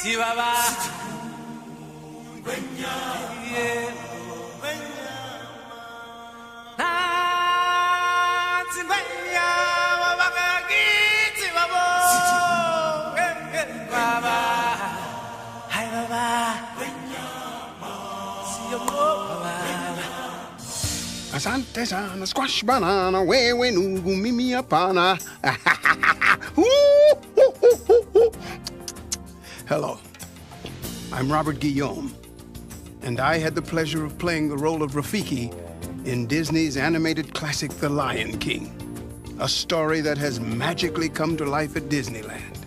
Chihuahua. Asante sana, squash banana, wewe nugu mimi hapana. Hello, I'm Robert Guillaume, and I had the pleasure of playing the role of Rafiki in Disney's animated classic The Lion King, a story that has magically come to life at Disneyland.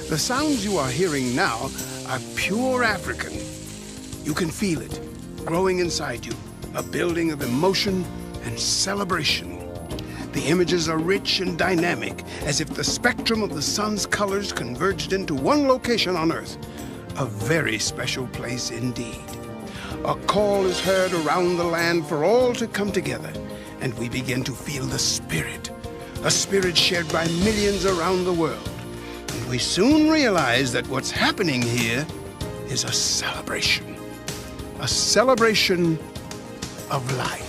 The sounds you are hearing now are pure African. You can feel it growing inside you. A building of emotion and celebration. The images are rich and dynamic, as if the spectrum of the sun's colors converged into one location on Earth. A very special place indeed. A call is heard around the land for all to come together, and we begin to feel the spirit. A spirit shared by millions around the world. And we soon realize that what's happening here is a celebration. A celebration of life.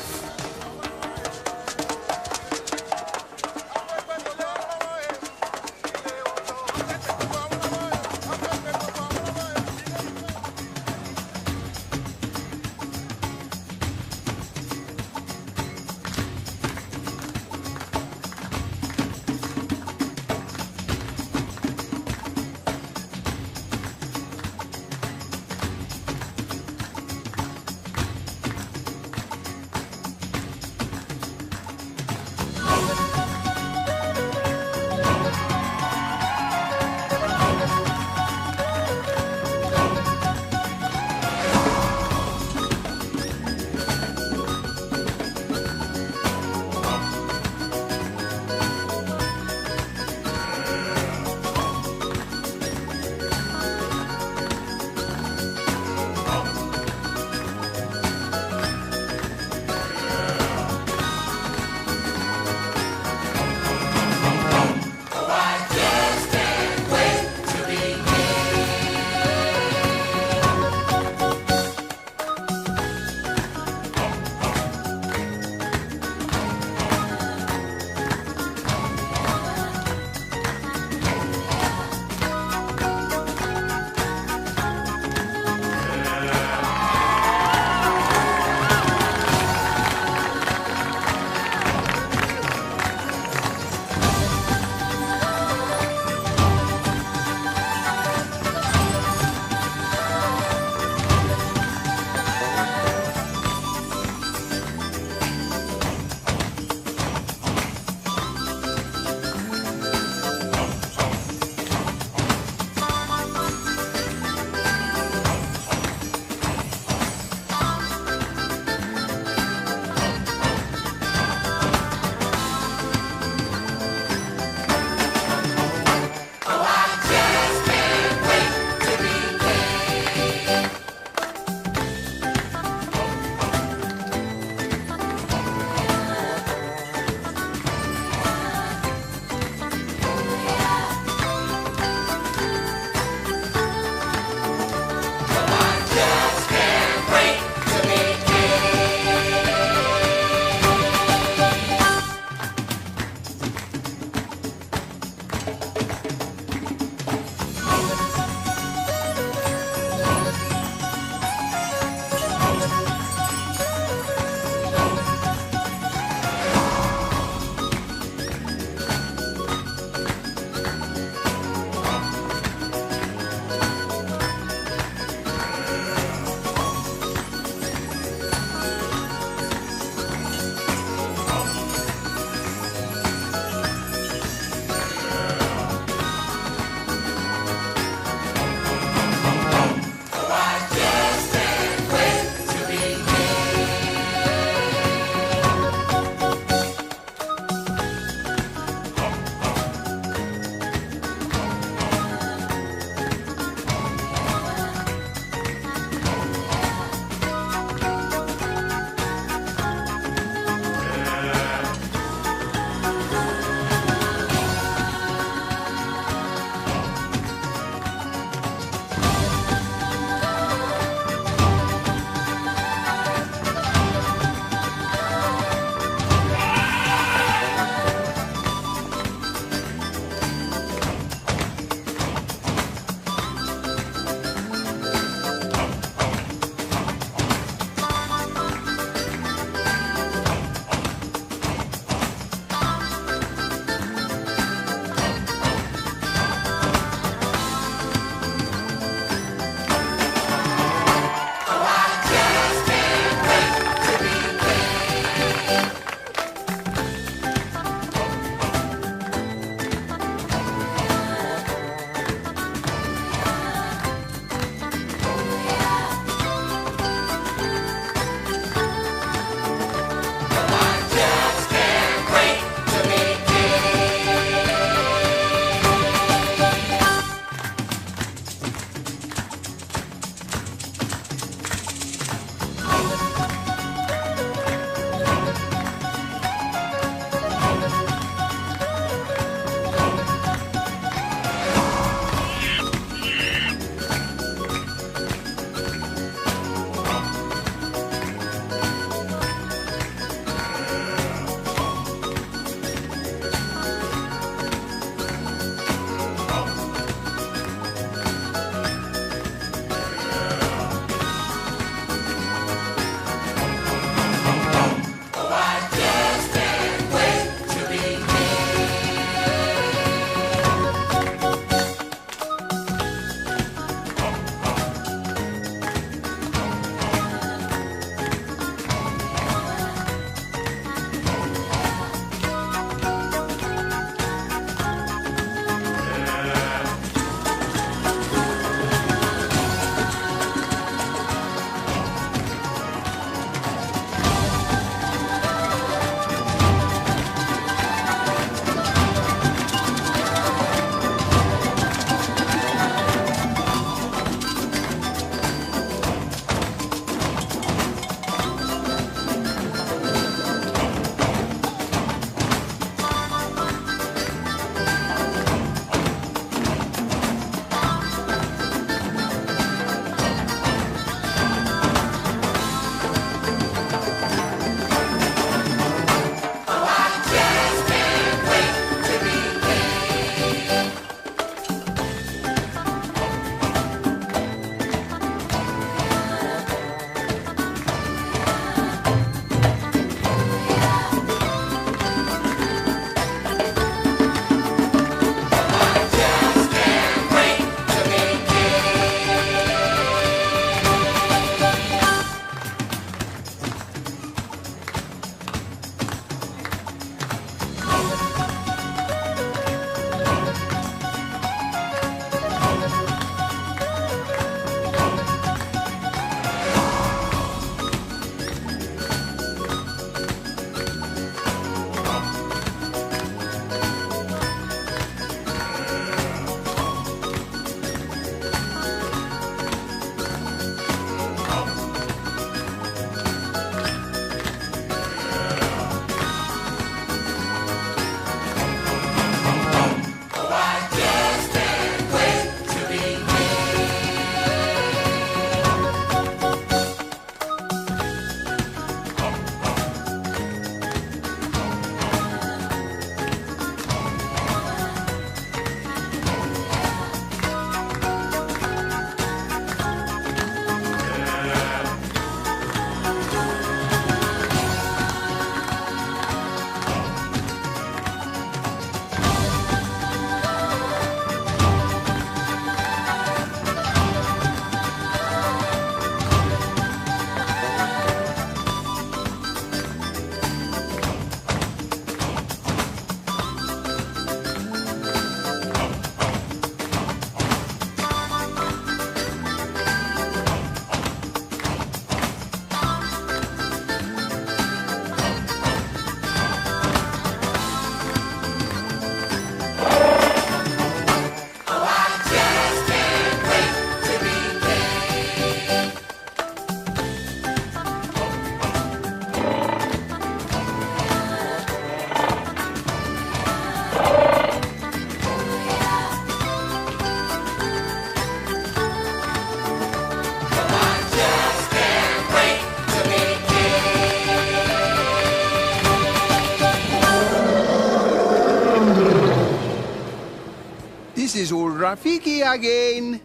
This is old Rafiki again.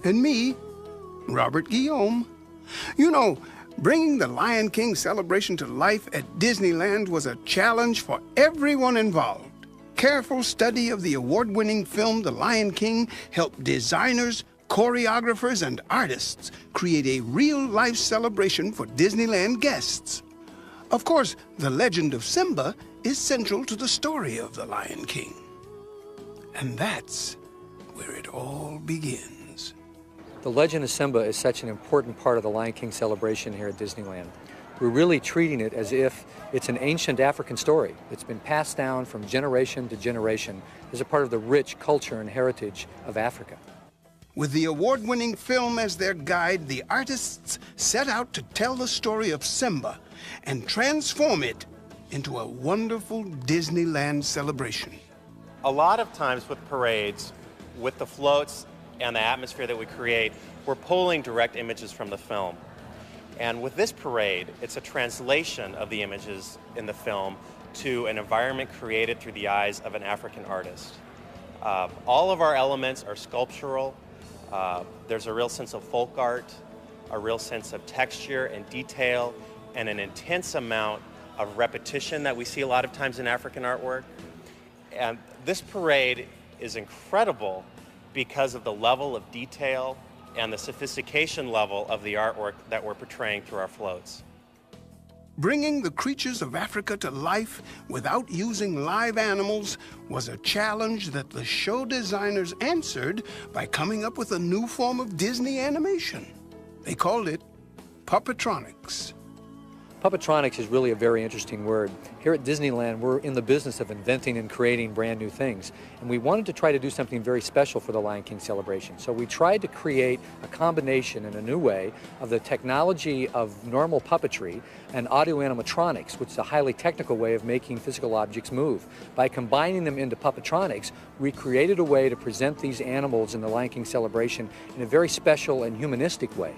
And me, Robert Guillaume. You know, bringing the Lion King celebration to life at Disneyland was a challenge for everyone involved. Careful study of the award-winning film The Lion King helped designers, choreographers, and artists create a real-life celebration for Disneyland guests. Of course, the legend of Simba is central to the story of The Lion King. And that's where it all begins. The legend of Simba is such an important part of the Lion King celebration here at Disneyland. We're really treating it as if it's an ancient African story. It's been passed down from generation to generation as a part of the rich culture and heritage of Africa. With the award-winning film as their guide, the artists set out to tell the story of Simba and transform it into a wonderful Disneyland celebration. A lot of times with parades, with the floats and the atmosphere that we create, we're pulling direct images from the film. And with this parade, it's a translation of the images in the film to an environment created through the eyes of an African artist. All of our elements are sculptural. There's a real sense of folk art, a real sense of texture and detail, and an intense amount of repetition that we see a lot of times in African artwork. And this parade is incredible because of the level of detail and the sophistication level of the artwork that we're portraying through our floats. Bringing the creatures of Africa to life without using live animals was a challenge that the show designers answered by coming up with a new form of Disney animation. They called it puppetronics. Puppetronics is really a very interesting word. Here at Disneyland, we're in the business of inventing and creating brand new things. And we wanted to try to do something very special for the Lion King celebration. So we tried to create a combination in a new way of the technology of normal puppetry and audio animatronics, which is a highly technical way of making physical objects move. By combining them into puppetronics, we created a way to present these animals in the Lion King celebration in a very special and humanistic way.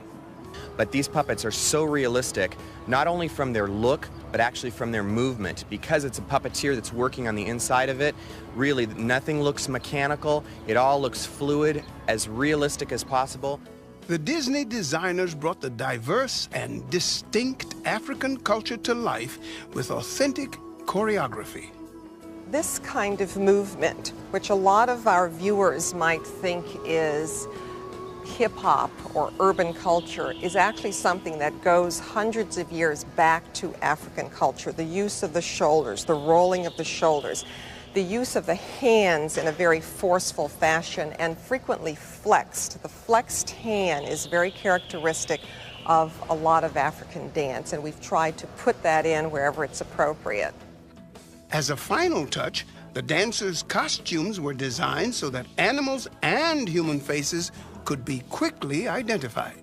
But these puppets are so realistic, not only from their look, but actually from their movement. Because it's a puppeteer that's working on the inside of it, really nothing looks mechanical. It all looks fluid, as realistic as possible. The Disney designers brought the diverse and distinct African culture to life with authentic choreography. This kind of movement, which a lot of our viewers might think is hip-hop or urban culture, is actually something that goes hundreds of years back to African culture. The use of the shoulders, the rolling of the shoulders, the use of the hands in a very forceful fashion and frequently flexed. The flexed hand is very characteristic of a lot of African dance, and we've tried to put that in wherever it's appropriate. As a final touch, the dancers' costumes were designed so that animals and human faces could be quickly identified.